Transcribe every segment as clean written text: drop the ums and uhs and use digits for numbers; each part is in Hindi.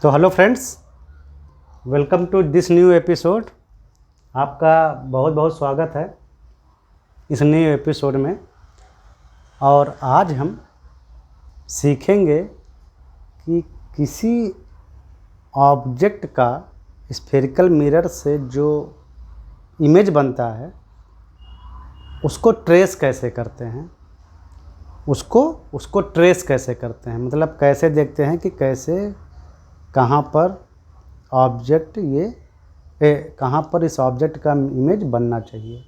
तो hello friends, welcome to this new episode. आपका बहुत बहुत स्वागत है इस न्यू एपिसोड में। और आज हम सीखेंगे कि किसी ऑब्जेक्ट का स्फेरिकल मिरर से जो इमेज बनता है उसको ट्रेस कैसे करते हैं, उसको ट्रेस कैसे करते हैं, मतलब कैसे देखते हैं कि कैसे कहाँ पर ऑब्जेक्ट कहाँ पर इस ऑब्जेक्ट का इमेज बनना चाहिए।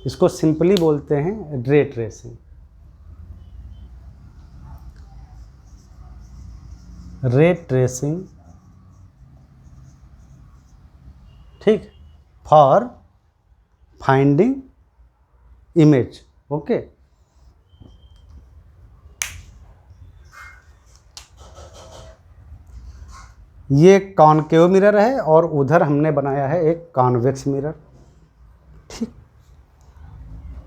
इसको सिंपली बोलते हैं रे ट्रेसिंग। रे ट्रेसिंग, ठीक, फॉर फाइंडिंग इमेज। ओके, ये कॉनकेव मिरर है और उधर हमने बनाया है एक कॉन्वेक्स मिरर। ठीक,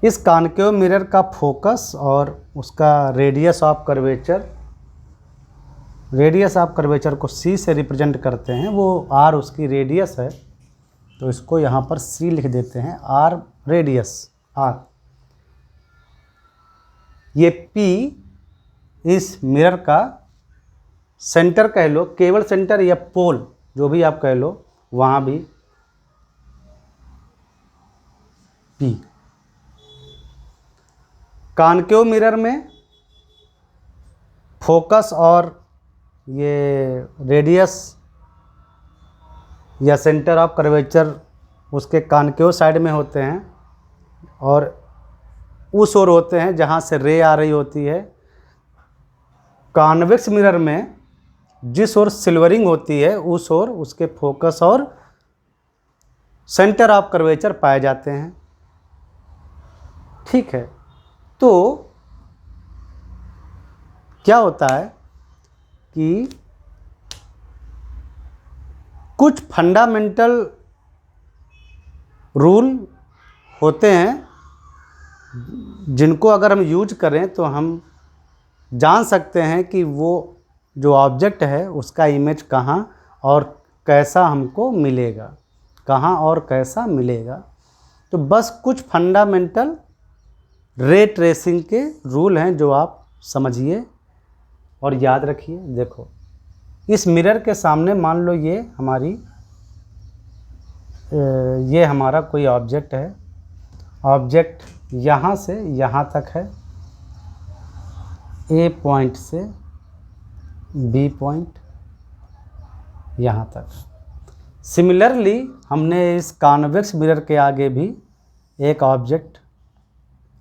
इस कॉनकेव मिरर का फोकस और उसका रेडियस ऑफ कर्वेचर को सी से रिप्रेजेंट करते हैं। वो आर उसकी रेडियस है, तो इसको यहाँ पर सी लिख देते हैं, आर रेडियस आर। ये पी इस मिरर का सेंटर कह लो, केबल सेंटर या पोल जो भी आप कह लो, वहाँ भी पी। कॉनकेव मिरर में फोकस और ये रेडियस या सेंटर ऑफ कर्वेचर उसके कॉनकेव साइड में होते हैं और उस ओर होते हैं जहाँ से रे आ रही होती है। कॉन्वेक्स मिरर में जिस ओर सिल्वरिंग होती है उस ओर उसके फोकस और सेंटर ऑफ कर्वेचर पाए जाते हैं। ठीक है, तो क्या होता है कि कुछ फंडामेंटल रूल होते हैं जिनको अगर हम यूज करें तो हम जान सकते हैं कि वो जो ऑब्जेक्ट है उसका इमेज कहाँ और कैसा हमको मिलेगा, कहाँ और कैसा मिलेगा। तो बस कुछ फंडामेंटल रे ट्रेसिंग के रूल हैं जो आप समझिए और याद रखिए। देखो, इस मिरर के सामने मान लो ये हमारा कोई ऑब्जेक्ट है। ऑब्जेक्ट यहाँ से यहाँ तक है, ए पॉइंट से बी पॉइंट यहाँ तक। सिमिलरली हमने इस कॉन्वेक्स मिरर के आगे भी एक ऑब्जेक्ट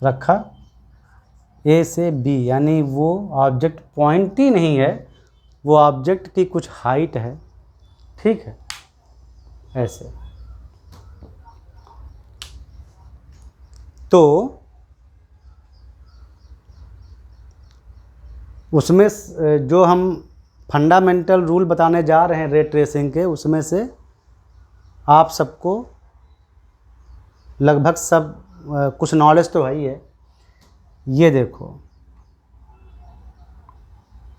रखा ए से बी, यानी वो ऑब्जेक्ट पॉइंट ही नहीं है, वो ऑब्जेक्ट की कुछ हाइट है। ठीक है, ऐसे। तो उसमें जो हम फंडामेंटल रूल बताने जा रहे हैं रे ट्रेसिंग के, उसमें से आप सबको लगभग सब कुछ नॉलेज तो है ही है। ये देखो,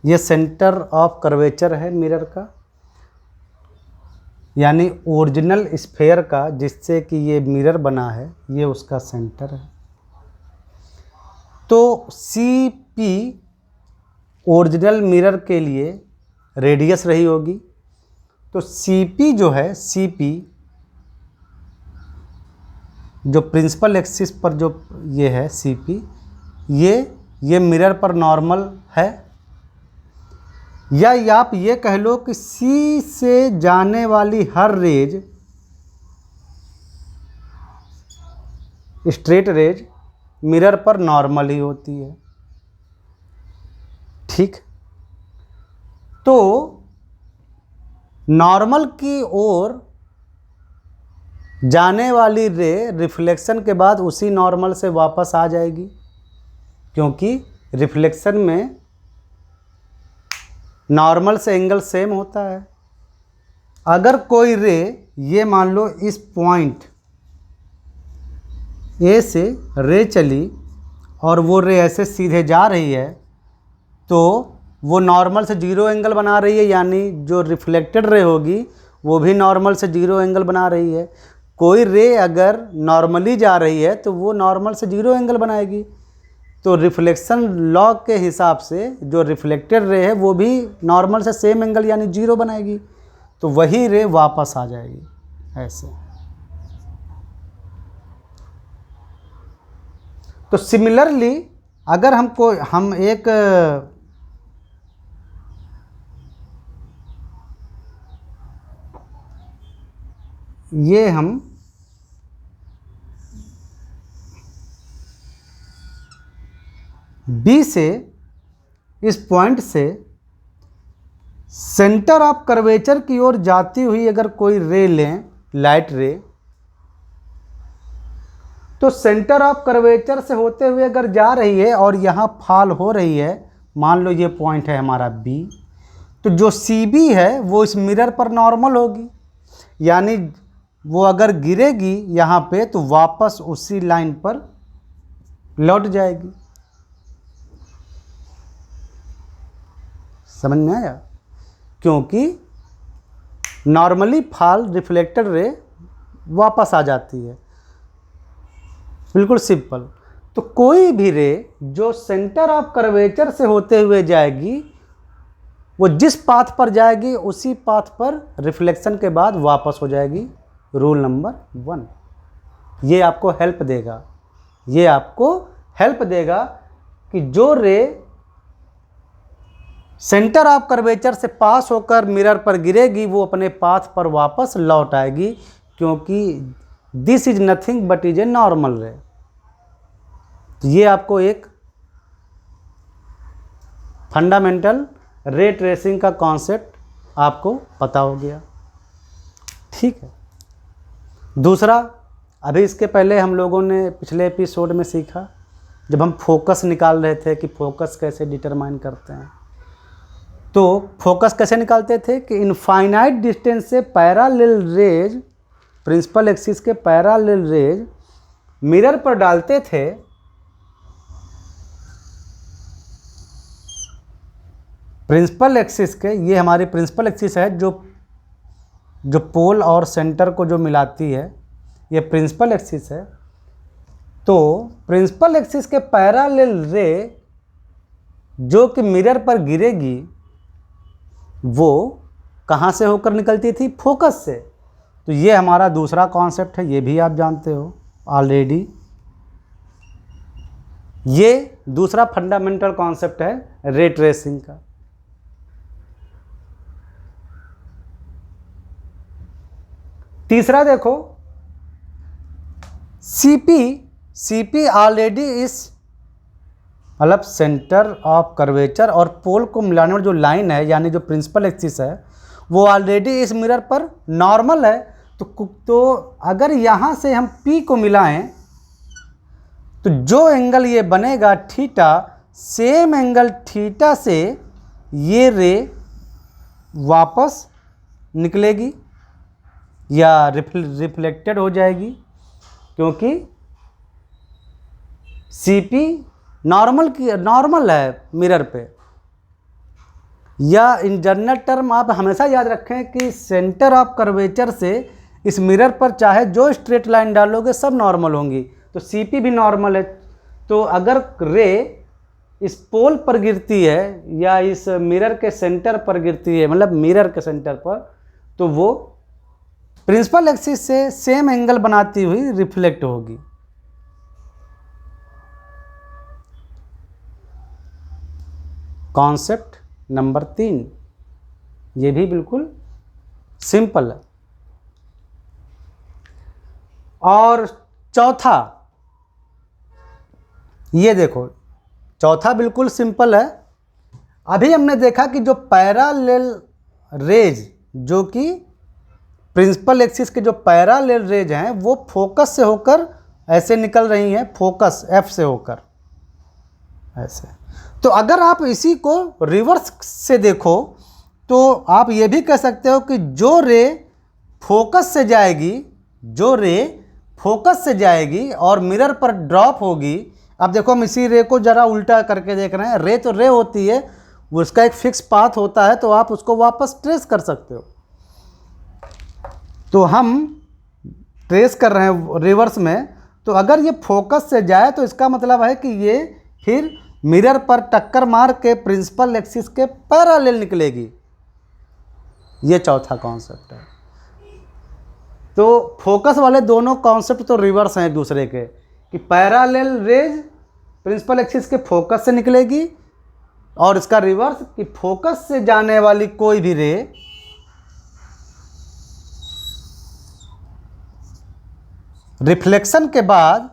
ये सेंटर ऑफ कर्वेचर है मिरर का, यानी ओरिजिनल स्फेयर का जिससे कि ये मिरर बना है, ये उसका सेंटर है। तो सी पी ओरिजिनल मिरर के लिए रेडियस रही होगी। तो सी पी जो है, सी पी जो प्रिंसिपल एक्सिस पर जो ये है सी पी, ये मिरर पर नॉर्मल है। या आप ये कह लो कि सी से जाने वाली हर रेज, स्ट्रेट रेज, मिरर पर नॉर्मल ही होती है। ठीक, तो नॉर्मल की ओर जाने वाली रे रिफ्लेक्शन के बाद उसी नॉर्मल से वापस आ जाएगी, क्योंकि रिफ्लेक्शन में नॉर्मल से एंगल सेम होता है। अगर कोई रे, ये मान लो इस पॉइंट ए से रे चली और वो रे ऐसे सीधे जा रही है, तो वो नॉर्मल से जीरो एंगल बना रही है, यानी जो रिफ्लेक्टेड रे होगी वो भी नॉर्मल से जीरो एंगल बना रही है। कोई रे अगर नॉर्मली जा रही है तो वो नॉर्मल से जीरो एंगल बनाएगी। तो रिफ्लेक्शन लॉ के हिसाब से जो रिफ्लेक्टेड रे है वो भी नॉर्मल से सेम एंगल यानी जीरो बनाएगी, तो वही रे वापस आ जाएगी ऐसे। तो सिमिलरली अगर हम एक ये हम बी से इस पॉइंट से सेंटर ऑफ कर्वेचर की ओर जाती हुई अगर कोई रे लें, लाइट रे, तो सेंटर ऑफ कर्वेचर से होते हुए अगर जा रही है और यहाँ फॉल हो रही है, मान लो ये पॉइंट है हमारा बी, तो जो सी बी है वो इस मिरर पर नॉर्मल होगी, यानी वो अगर गिरेगी यहाँ पे तो वापस उसी लाइन पर लौट जाएगी। समझ में आया? क्योंकि नॉर्मली फॉल रिफ्लेक्टेड रे वापस आ जाती है, बिल्कुल सिंपल। तो कोई भी रे जो सेंटर ऑफ कर्वेचर से होते हुए जाएगी, वो जिस पाथ पर जाएगी उसी पाथ पर रिफ्लेक्शन के बाद वापस हो जाएगी। रूल नंबर 1 ये आपको हेल्प देगा, ये आपको हेल्प देगा कि जो रे सेंटर ऑफ कर्वेचर से पास होकर मिरर पर गिरेगी वो अपने पाथ पर वापस लौट आएगी, क्योंकि this is nothing but is a normal रे। तो ये आपको एक फंडामेंटल रे ट्रेसिंग का कॉन्सेप्ट आपको पता हो गया। ठीक है। दूसरा, अभी इसके पहले हम लोगों ने पिछले एपिसोड में सीखा, जब हम फोकस निकाल रहे थे कि फोकस कैसे डिटरमाइन करते हैं, तो फोकस कैसे निकालते थे कि इनफाइनाइट डिस्टेंस से पैरेलल रेज, प्रिंसिपल एक्सिस के पैरेलल रेज मिरर पर डालते थे, प्रिंसिपल एक्सिस के, ये हमारी प्रिंसिपल एक्सिस है जो पोल और सेंटर को जो मिलाती है, ये प्रिंसिपल एक्सिस है। तो प्रिंसिपल एक्सिस के पैरेलल रे जो कि मिरर पर गिरेगी वो कहाँ से होकर निकलती थी? फोकस से। तो ये हमारा दूसरा कॉन्सेप्ट है, ये भी आप जानते हो ऑलरेडी। ये दूसरा फंडामेंटल कॉन्सेप्ट है रे ट्रेसिंग का। तीसरा देखो, सीपी ऑलरेडी इस मतलब सेंटर ऑफ कर्वेचर और पोल को मिलाने वाली जो लाइन है, यानी जो प्रिंसिपल एक्सिस है, वो ऑलरेडी इस मिरर पर नॉर्मल है। तो अगर यहाँ से हम P को मिलाएं तो जो एंगल ये बनेगा थीटा, सेम एंगल थीटा से ये रे वापस निकलेगी या रिफ्लेक्टेड हो जाएगी, क्योंकि CP नॉर्मल है मिरर पे। या इन जनरल टर्म आप हमेशा याद रखें कि सेंटर ऑफ कर्वेचर से इस मिरर पर चाहे जो स्ट्रेट लाइन डालोगे सब नॉर्मल होंगी, तो CP भी नॉर्मल है। तो अगर रे इस पोल पर गिरती है या इस मिरर के सेंटर पर गिरती है, मतलब मिरर के सेंटर पर, तो वो प्रिंसिपल एक्सिस से सेम एंगल बनाती हुई रिफ्लेक्ट होगी। कॉन्सेप्ट नंबर 3 ये भी बिल्कुल सिंपल है। और चौथा, ये देखो, चौथा बिल्कुल सिंपल है। अभी हमने देखा कि जो पैरेलल रेज, जो कि प्रिंसिपल एक्सिस के जो पैरेलल रेज हैं वो फोकस से होकर ऐसे निकल रही हैं, फोकस F से होकर ऐसे। तो अगर आप इसी को रिवर्स से देखो तो आप ये भी कह सकते हो कि जो रे फोकस से जाएगी और मिरर पर ड्रॉप होगी। अब देखो हम इसी रे को ज़रा उल्टा करके देख रहे हैं। रे तो रे होती है, वो उसका एक फिक्स पाथ होता है, तो आप उसको वापस ट्रेस कर सकते हो। तो हम ट्रेस कर रहे हैं रिवर्स में, तो अगर ये फोकस से जाए तो इसका मतलब है कि ये फिर मिरर पर टक्कर मार के प्रिंसिपल एक्सिस के पैरेलल निकलेगी। ये चौथा कॉन्सेप्ट है। तो फोकस वाले दोनों कॉन्सेप्ट तो रिवर्स हैं एक दूसरे के, कि पैरेलल रेज प्रिंसिपल एक्सिस के फोकस से निकलेगी, और इसका रिवर्स कि फोकस से जाने वाली कोई भी रे रिफ्लेक्शन के बाद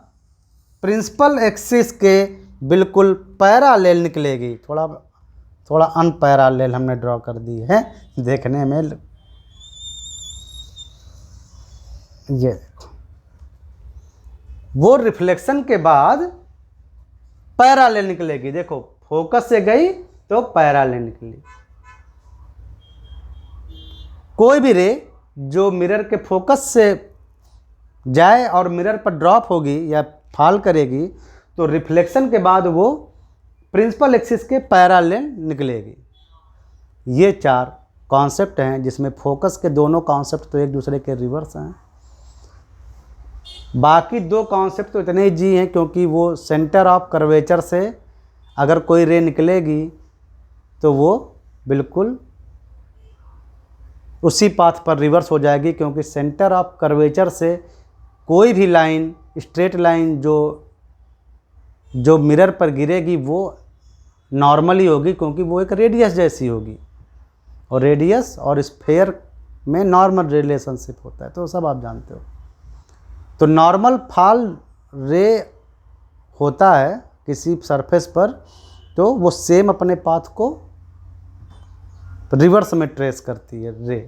प्रिंसिपल एक्सिस के बिल्कुल पैरेलल निकलेगी। थोड़ा अनपैरेलल हमने ड्रॉ कर दी है देखने में। ये देखो, वो रिफ्लेक्शन के बाद पैरेलल निकलेगी। देखो, फोकस से गई तो पैरेलल निकली। कोई भी रे जो मिरर के फोकस से जाए और मिरर पर ड्रॉप होगी या फॉल करेगी, तो रिफ्लेक्शन के बाद वो प्रिंसिपल एक्सिस के पैरेलल निकलेगी। ये 4 कॉन्सेप्ट हैं, जिसमें फोकस के दोनों कॉन्सेप्ट तो एक दूसरे के रिवर्स हैं। बाकी 2 कॉन्सेप्ट तो इतने जी हैं, क्योंकि वो सेंटर ऑफ कर्वेचर से अगर कोई रे निकलेगी तो वो बिल्कुल उसी पाथ पर रिवर्स हो जाएगी, क्योंकि सेंटर ऑफ कर्वेचर से कोई भी लाइन, स्ट्रेट लाइन जो मिरर पर गिरेगी वो नॉर्मली होगी, क्योंकि वो एक रेडियस जैसी होगी, और रेडियस और स्फेयर में नॉर्मल रिलेशनशिप होता है, तो सब आप जानते हो। तो नॉर्मल फॉल रे होता है किसी सरफेस पर, तो वो सेम अपने पाथ को रिवर्स में ट्रेस करती है रे।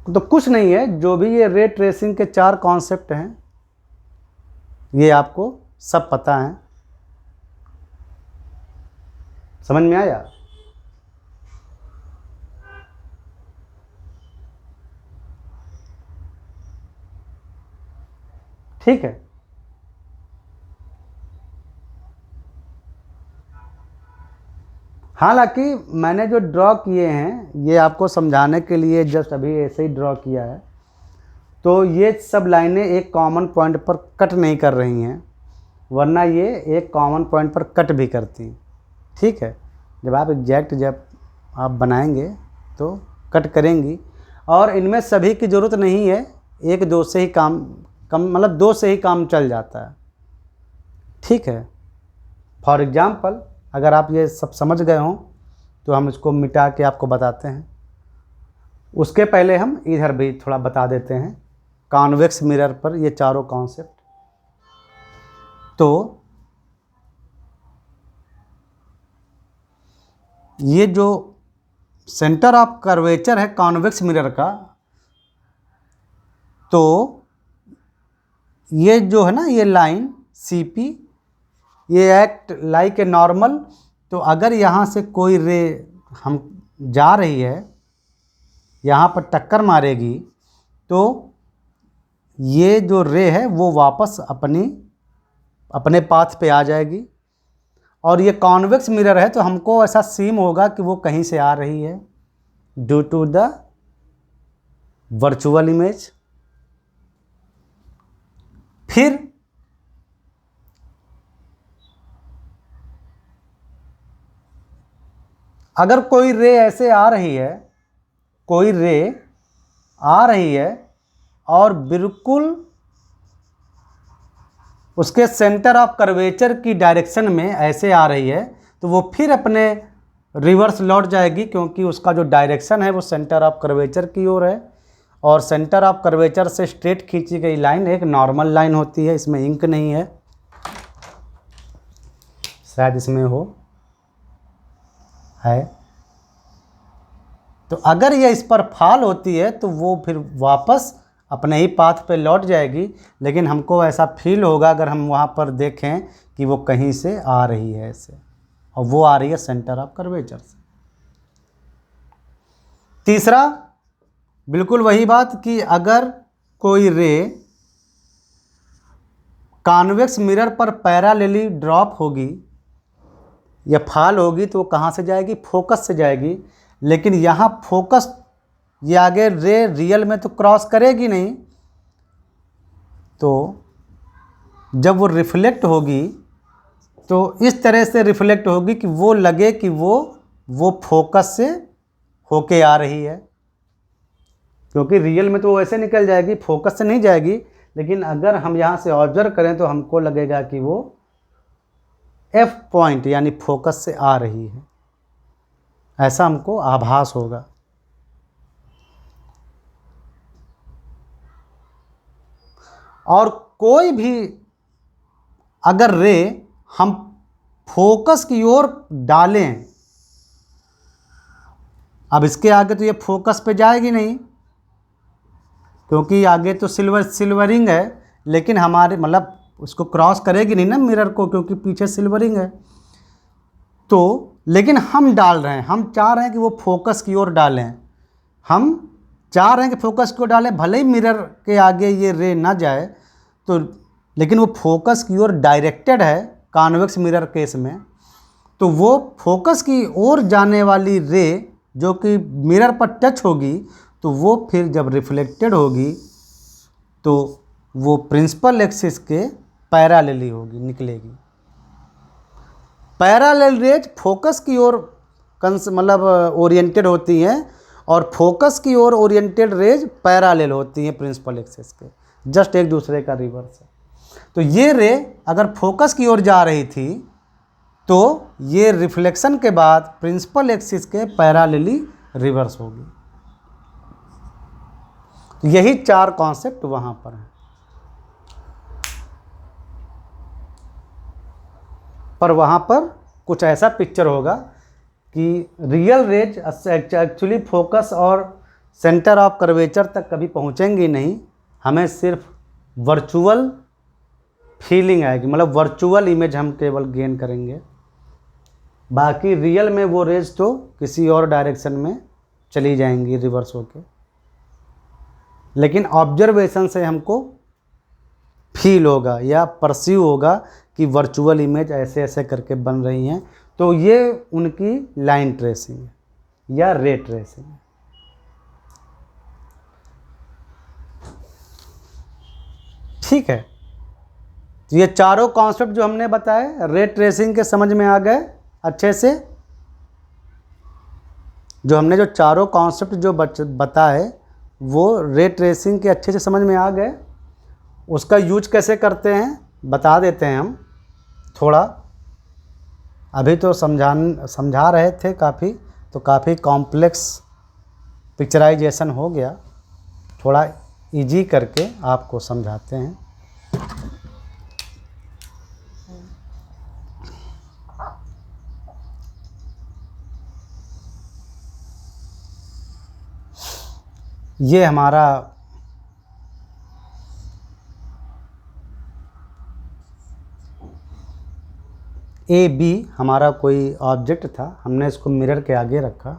तो कुछ नहीं है, जो भी ये रे ट्रेसिंग के 4 कॉन्सेप्ट हैं, ये आपको सब पता है। समझ में आया? ठीक है। हालांकि मैंने जो ड्रॉ किए हैं ये आपको समझाने के लिए जस्ट अभी ऐसे ही ड्रॉ किया है, तो ये सब लाइनें एक कॉमन पॉइंट पर कट नहीं कर रही हैं, वरना ये एक कॉमन पॉइंट पर कट भी करती। ठीक है, जब आप बनाएंगे तो कट करेंगी, और इनमें सभी की ज़रूरत नहीं है, 1-2 से ही मतलब 2 से ही काम चल जाता है। ठीक है। फॉर एग्ज़ाम्पल, अगर आप ये सब समझ गए हों तो हम इसको मिटा के आपको बताते हैं। उसके पहले हम इधर भी थोड़ा बता देते हैं, कॉन्वेक्स मिरर पर ये चारों कॉन्सेप्ट। तो ये जो सेंटर ऑफ कर्वेचर है कॉन्वेक्स मिरर का, तो ये जो है ना, ये लाइन CP, ये एक्ट लाइक ए नॉर्मल। तो अगर यहाँ से कोई रे हम जा रही है, यहाँ पर टक्कर मारेगी, तो ये जो रे है वो वापस अपने पाथ पे आ जाएगी। और ये कॉन्वेक्स मिरर है, तो हमको ऐसा सीम होगा कि वो कहीं से आ रही है, due to the virtual image. फिर अगर कोई रे ऐसे आ रही है, कोई रे आ रही है और बिल्कुल उसके सेंटर ऑफ कर्वेचर की डायरेक्शन में ऐसे आ रही है, तो वो फिर अपने रिवर्स लौट जाएगी, क्योंकि उसका जो डायरेक्शन है वो सेंटर ऑफ कर्वेचर की ओर है, और सेंटर ऑफ कर्वेचर से स्ट्रेट खींची गई लाइन एक नॉर्मल लाइन होती है। इसमें इंक नहीं है, शायद इसमें है। तो अगर ये इस पर फॉल होती है तो वो फिर वापस अपने ही पाथ पे लौट जाएगी, लेकिन हमको ऐसा फील होगा अगर हम वहाँ पर देखें कि वो कहीं से आ रही है ऐसे, और वो आ रही है सेंटर ऑफ कर्वेचर से। तीसरा, बिल्कुल वही बात कि अगर कोई रे कॉन्वेक्स मिरर पर पैरेलली ड्रॉप होगी, या फाल होगी तो वो कहाँ से जाएगी, फोकस से जाएगी। लेकिन यहाँ फोकस ये आगे रे रियल में तो क्रॉस करेगी नहीं, तो जब वो रिफ्लेक्ट होगी तो इस तरह से रिफ्लेक्ट होगी कि वो लगे कि वो फोकस से होके आ रही है। क्योंकि रियल में तो वो ऐसे निकल जाएगी, फोकस से नहीं जाएगी। लेकिन अगर हम यहाँ से ऑब्जर्व करें तो हमको लगेगा कि वो एफ पॉइंट यानी फोकस से आ रही है, ऐसा हमको आभास होगा। और कोई भी अगर रे हम फोकस की ओर डालें, अब इसके आगे तो ये फोकस पे जाएगी नहीं, क्योंकि आगे तो सिल्वरिंग है, लेकिन हमारे मतलब उसको क्रॉस करेगी नहीं ना मिरर को, क्योंकि पीछे सिल्वरिंग है। तो लेकिन हम डाल रहे हैं, हम चाह रहे हैं कि वो फोकस की ओर डालें, हम चाह रहे हैं कि फोकस की ओर डालें, भले ही मिरर के आगे ये रे ना जाए तो, लेकिन वो फोकस की ओर डायरेक्टेड है कॉन्वेक्स मिरर केस में। तो वो फोकस की ओर जाने वाली रे जो कि मिरर पर टच होगी, तो वो फिर जब रिफ्लेक्टेड होगी तो वो प्रिंसिपल एक्सिस के पैरेलली होगी, निकलेगी। पैरेलल रेज फोकस की ओर मतलब ओरिएंटेड होती हैं, और फोकस की ओर ओरिएंटेड रेज पैरेलल होती हैं प्रिंसिपल एक्सिस के, जस्ट एक दूसरे का रिवर्स है। तो ये रे अगर फोकस की ओर जा रही थी तो ये रिफ्लेक्शन के बाद प्रिंसिपल एक्सिस के पैरेलली रिवर्स होगी। तो यही चार कॉन्सेप्ट वहाँ पर हैं। पर वहाँ पर कुछ ऐसा पिक्चर होगा कि रियल रेज एक्चुअली फोकस और सेंटर ऑफ कर्वेचर तक कभी पहुँचेंगी नहीं, हमें सिर्फ वर्चुअल फीलिंग आएगी, मतलब वर्चुअल इमेज हम केवल गेन करेंगे। बाकी रियल में वो रेज तो किसी और डायरेक्शन में चली जाएंगी रिवर्स होके, लेकिन ऑब्जर्वेशन से हमको फील होगा या परसीव होगा कि वर्चुअल इमेज ऐसे ऐसे करके बन रही हैं। तो ये उनकी लाइन ट्रेसिंग है या रे ट्रेसिंग है। ठीक है, तो ये चारों कॉन्सेप्ट जो हमने बताए रे ट्रेसिंग के समझ में आ गए अच्छे से। जो हमने जो चारों कॉन्सेप्ट जो बताए वो रे ट्रेसिंग के अच्छे से समझ में आ गए। उसका यूज कैसे करते हैं बता देते हैं हम थोड़ा। अभी तो समझा रहे थे काफ़ी, तो काफ़ी कॉम्प्लेक्स पिक्चराइजेशन हो गया, थोड़ा इजी करके आपको समझाते हैं। ये हमारा ए बी हमारा कोई ऑब्जेक्ट था, हमने इसको मिरर के आगे रखा।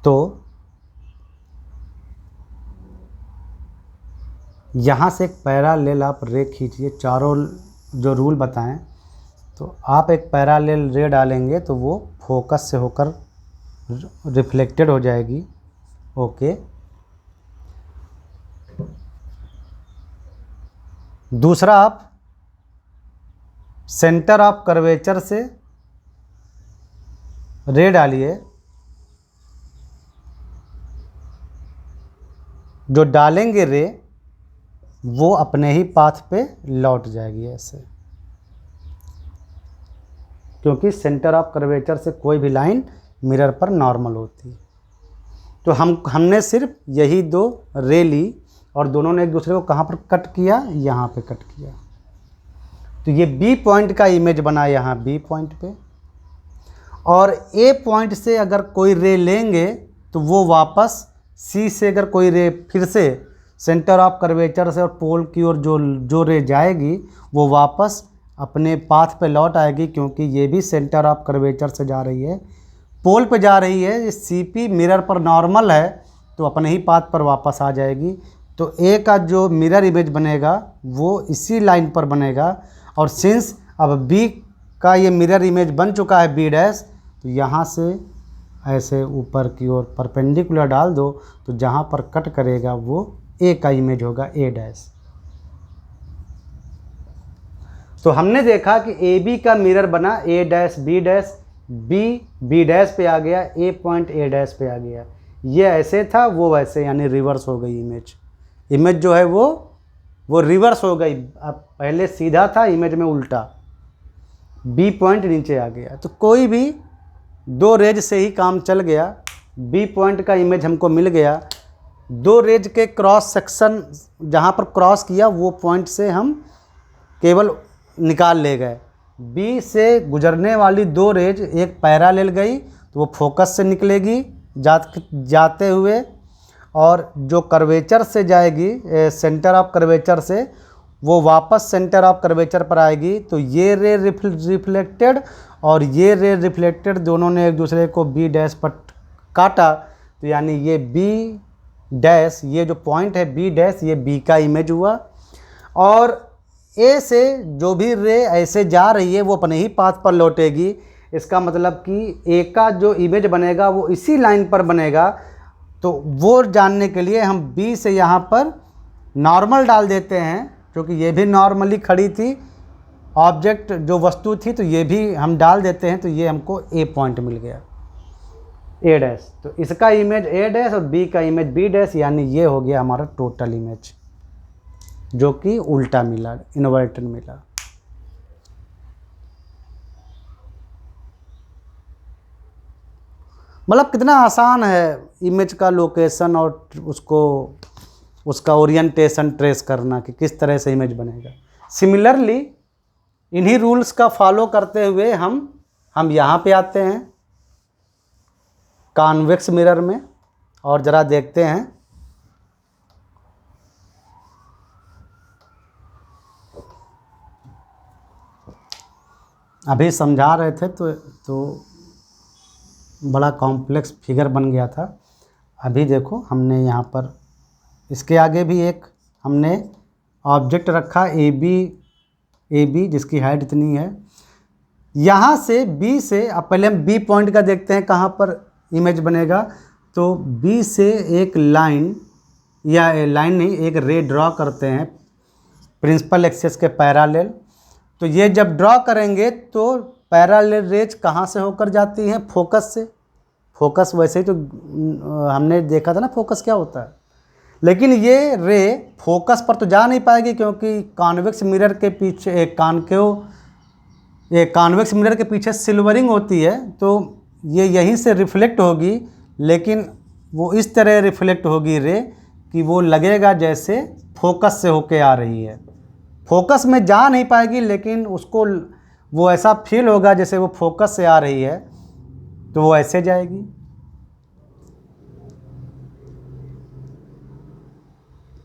तो यहाँ से एक पैरेलल आप रे खींचिए, चारों जो रूल बताएं, तो आप एक पैरेलल रे डालेंगे तो वो फोकस से होकर रिफ्लेक्टेड हो जाएगी। ओके, दूसरा आप सेंटर ऑफ कर्वेचर से रे डालिए, जो डालेंगे रे वो अपने ही पाथ पे लौट जाएगी ऐसे, क्योंकि सेंटर ऑफ कर्वेचर से कोई भी लाइन मिरर पर नॉर्मल होती है। तो हमने सिर्फ यही दो रे ली और दोनों ने एक दूसरे को कहाँ पर कट किया, यहाँ पे कट किया। तो ये बी पॉइंट का इमेज बना यहाँ बी पॉइंट पे, और ए पॉइंट से अगर कोई रे लेंगे तो वो वापस सी से अगर कोई रे फिर से सेंटर ऑफ कर्वेचर से और पोल की ओर जो रे जाएगी वो वापस अपने पाथ पे लौट आएगी, क्योंकि ये भी सेंटर ऑफ कर्वेचर से जा रही है, पोल पे जा रही है। ये सीपी मिरर पर नॉर्मल है तो अपने ही पाथ पर वापस आ जाएगी। तो ए का जो मिरर इमेज बनेगा वो इसी लाइन पर बनेगा। और सिंस अब बी का ये मिरर इमेज बन चुका है बी डैश, तो यहाँ से ऐसे ऊपर की ओर परपेंडिकुलर डाल दो, तो जहाँ पर कट करेगा वो ए का इमेज होगा ए डैश। तो हमने देखा कि ए बी का मिरर बना A dash B dash, B dash पे आ गया, ए पॉइंट ए डैश पे आ गया। ये ऐसे था, वो वैसे, यानी रिवर्स हो गई इमेज जो है वो रिवर्स हो गई। अब पहले सीधा था, इमेज में उल्टा, बी पॉइंट नीचे आ गया। तो कोई भी दो रेज से ही काम चल गया। बी पॉइंट का इमेज हमको मिल गया, दो रेज के क्रॉस सेक्शन जहाँ पर क्रॉस किया वो पॉइंट से हम केवल निकाल ले गए। बी से गुजरने वाली दो रेज एक पैरेलल गई तो वो फोकस से निकलेगी जाते हुए, और जो कर्वेचर से जाएगी सेंटर ऑफ कर्वेचर से, वो वापस सेंटर ऑफ कर्वेचर पर आएगी। तो ये रे रिफ्लेक्टेड और ये रे रिफ्लेक्टेड दोनों ने एक दूसरे को बी डैश पर काटा, तो यानी ये बी डैश, ये जो पॉइंट है बी डैश, ये बी का इमेज हुआ। और ए से जो भी रे ऐसे जा रही है वो अपने ही पाथ पर लौटेगी। इसका मतलब कि ए का जो इमेज बनेगा वो इसी लाइन पर बनेगा। तो वो जानने के लिए हम बी से यहाँ पर नॉर्मल डाल देते हैं, क्योंकि ये भी नॉर्मली खड़ी थी ऑब्जेक्ट जो वस्तु थी, तो ये भी हम डाल देते हैं। तो ये हमको ए पॉइंट मिल गया ए डैश। तो इसका इमेज ए डैश और बी का इमेज बी डैश, यानी ये हो गया हमारा टोटल इमेज, जो कि उल्टा मिला, इन्वर्टेड मिला। मतलब कितना आसान है इमेज का लोकेशन और उसका ओरिएंटेशन ट्रेस करना कि किस तरह से इमेज बनेगा। सिमिलरली इन्हीं रूल्स का फॉलो करते हुए हम यहाँ पे आते हैं कॉन्वेक्स मिरर में, और ज़रा देखते हैं। अभी समझा रहे थे तो बड़ा कॉम्प्लेक्स फिगर बन गया था। अभी देखो हमने यहाँ पर इसके आगे भी एक हमने ऑब्जेक्ट रखा ए बी जिसकी हाइट इतनी है। यहाँ से बी से, अब पहले हम बी पॉइंट का देखते हैं कहाँ पर इमेज बनेगा। तो बी से एक लाइन, या लाइन नहीं, एक रे ड्रॉ करते हैं प्रिंसिपल एक्सिस के पैरेलल। तो ये जब ड्रॉ करेंगे तो पैरेलल रेज कहाँ से होकर जाती हैं? फोकस से। फोकस वैसे ही तो हमने देखा था ना फोकस क्या होता है, लेकिन ये रे फोकस पर तो जा नहीं पाएगी, क्योंकि कॉन्वेक्स मिरर के पीछे कॉन्वेक्स मिरर के पीछे सिल्वरिंग होती है, तो ये यहीं से रिफ्लेक्ट होगी। लेकिन वो इस तरह रिफ्लेक्ट होगी रे कि वो लगेगा जैसे फोकस से होके आ रही है। फोकस में जा नहीं पाएगी, लेकिन उसको वो ऐसा फील होगा जैसे वो फोकस से आ रही है, तो वो ऐसे जाएगी।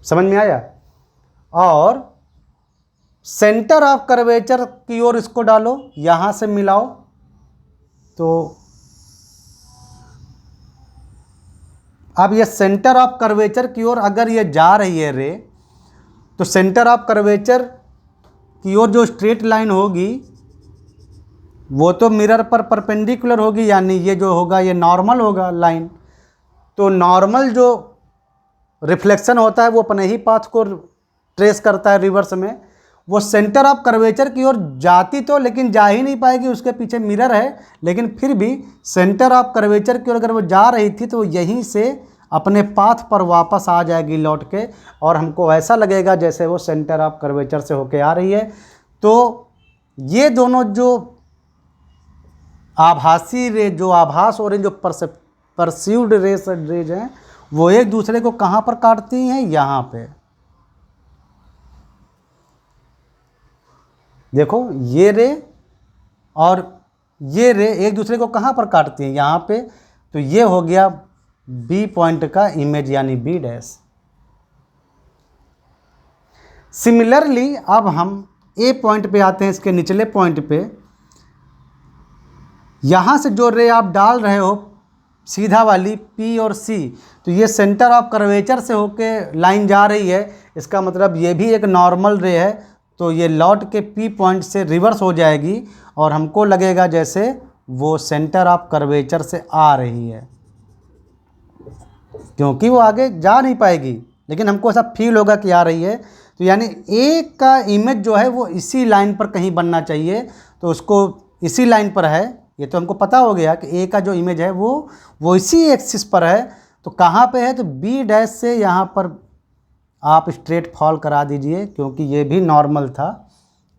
समझ में आया? और सेंटर ऑफ कर्वेचर की ओर इसको डालो, यहां से मिलाओ, तो अब ये सेंटर ऑफ कर्वेचर की ओर अगर ये जा रही है रे, तो सेंटर ऑफ कर्वेचर की ओर जो स्ट्रेट लाइन होगी वो तो मिरर पर परपेंडिकुलर होगी, यानी ये जो होगा ये नॉर्मल होगा लाइन। तो नॉर्मल जो रिफ्लेक्शन होता है वो अपने ही पाथ को ट्रेस करता है रिवर्स में। वो सेंटर ऑफ कर्वेचर की ओर जाती तो, लेकिन जा ही नहीं पाएगी, उसके पीछे मिरर है। लेकिन फिर भी सेंटर ऑफ कर्वेचर की ओर अगर वो जा रही थी तो यहीं से अपने पाथ पर वापस आ जाएगी लौट के, और हमको ऐसा लगेगा जैसे वो सेंटर ऑफ कर्वेचर से होके आ रही है। तो ये दोनों जो आभासी रे, जो आभास हो रहे हैं, जो परसीव्ड रेज हैं, वो एक दूसरे को कहाँ पर काटती हैं? यहाँ पे देखो, ये रे और ये रे एक दूसरे को कहाँ पर काटती हैं? यहाँ पे। तो ये हो गया बी पॉइंट का इमेज, यानी बी डैश। सिमिलरली अब हम ए पॉइंट पे आते हैं, इसके निचले पॉइंट पे। यहाँ से जो रे आप डाल रहे हो सीधा वाली पी और सी, तो ये सेंटर ऑफ कर्वेचर से होके लाइन जा रही है। इसका मतलब ये भी एक नॉर्मल रे है, तो ये लौट के पी पॉइंट से रिवर्स हो जाएगी और हमको लगेगा जैसे वो सेंटर ऑफ कर्वेचर से आ रही है, क्योंकि वो आगे जा नहीं पाएगी, लेकिन हमको ऐसा फील होगा कि आ रही है। तो यानी ए का इमेज जो है वो इसी लाइन पर कहीं बनना चाहिए, तो उसको इसी लाइन पर है, ये तो हमको पता हो गया कि ए का जो इमेज है वो इसी एक्सिस पर है। तो कहाँ पे है, तो बी डैश से यहाँ पर आप स्ट्रेट फॉल करा दीजिए, क्योंकि ये भी नॉर्मल था,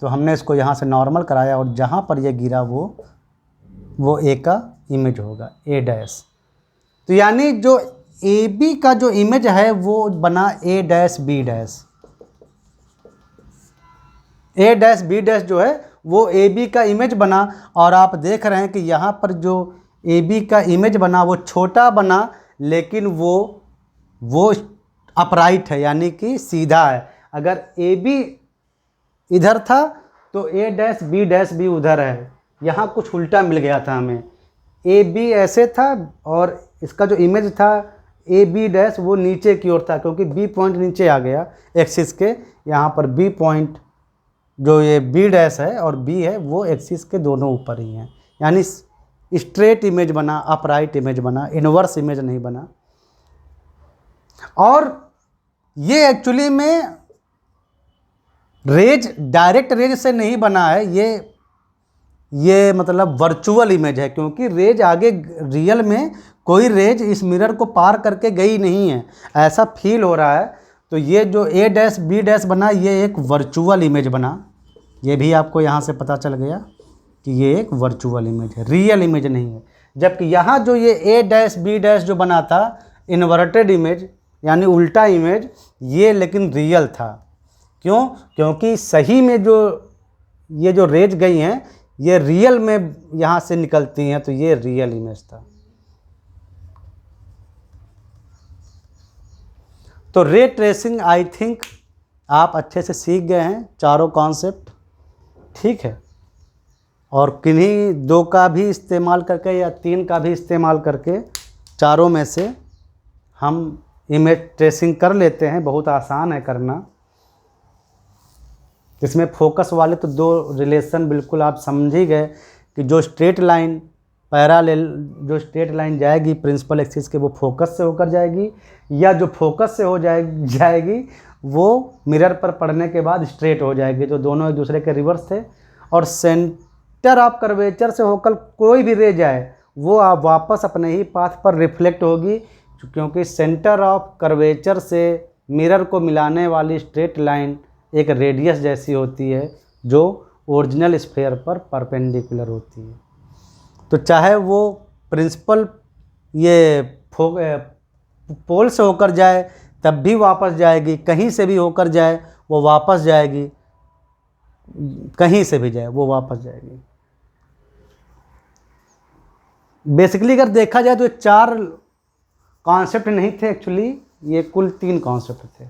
तो हमने इसको यहाँ से नॉर्मल कराया और जहाँ पर ये गिरा वो ए का इमेज होगा, ए डैश। तो यानी जो ए बी का जो इमेज है वो बना A dash B dash. A dash B dash जो है वो ए बी का इमेज बना, और आप देख रहे हैं कि यहाँ पर जो ए बी का इमेज बना वो छोटा बना, लेकिन वो अपराइट है, यानी कि सीधा है। अगर ए बी इधर था तो ए डैश बी उधर है, यहाँ कुछ उल्टा मिल गया था हमें। ए बी ऐसे था और इसका जो इमेज था ए बी डैश वो नीचे की ओर था, क्योंकि बी पॉइंट नीचे आ गया एक्सिस के। यहाँ पर बी पॉइंट जो ये बी डैश है और बी है वो एक्सिस के दोनों ऊपर ही हैं, यानी स्ट्रेट इमेज बना, अपराइट इमेज बना, इनवर्स इमेज नहीं बना। और ये एक्चुअली में रेज डायरेक्ट रेज से नहीं बना है, ये मतलब वर्चुअल इमेज है, क्योंकि रेज आगे रियल में कोई रेज इस मिरर को पार करके गई नहीं है, ऐसा फील हो रहा है। तो ये जो ए डैश बी डैश बना ये एक वर्चुअल इमेज बना, ये भी आपको यहाँ से पता चल गया कि ये एक वर्चुअल इमेज है, रियल इमेज नहीं है। जबकि यहाँ जो ये ए डैश बी डैश जो बना था इन्वर्टेड इमेज यानी उल्टा इमेज, ये लेकिन रियल था। क्यों? क्योंकि सही में ये जो रेज गई हैं ये रियल में यहाँ से निकलती हैं, तो ये रियल इमेज था। तो रे ट्रेसिंग आई थिंक आप अच्छे से सीख गए हैं चारों कॉन्सेप्ट, ठीक है। और किन्हीं दो का भी इस्तेमाल करके या तीन का भी इस्तेमाल करके चारों में से हम इमेज ट्रेसिंग कर लेते हैं, बहुत आसान है करना। इसमें फोकस वाले तो दो रिलेशन बिल्कुल आप समझ ही गए कि जो स्ट्रेट लाइन पैरेलल जो स्ट्रेट लाइन जाएगी प्रिंसिपल एक्सिस के वो फोकस से होकर जाएगी, या जो फोकस से हो जाएगी वो मिरर पर पड़ने के बाद स्ट्रेट हो जाएगी, जो दोनों एक दूसरे के रिवर्स थे। और सेंटर ऑफ कर्वेचर से होकर कोई भी रे जाए वो आप वापस अपने ही पाथ पर रिफ्लेक्ट होगी, क्योंकि सेंटर ऑफ कर्वेचर से मिरर को मिलाने वाली स्ट्रेट लाइन एक रेडियस जैसी होती है जो ओरिजिनल स्फेयर पर परपेंडिकुलर होती है। तो चाहे वो प्रिंसिपल ये पोल से होकर जाए तब भी वापस जाएगी, कहीं से भी होकर जाए वो वापस जाएगी, कहीं से भी जाए वो वापस जाएगी। बेसिकली अगर देखा जाए तो ये चार कॉन्सेप्ट नहीं थे एक्चुअली, ये कुल 3 कॉन्सेप्ट थे।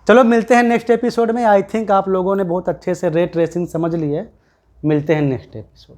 चलो मिलते हैं नेक्स्ट एपिसोड में। आई थिंक आप लोगों ने बहुत अच्छे से रे ट्रेसिंग समझ ली है। मिलते हैं नेक्स्ट एपिसोड।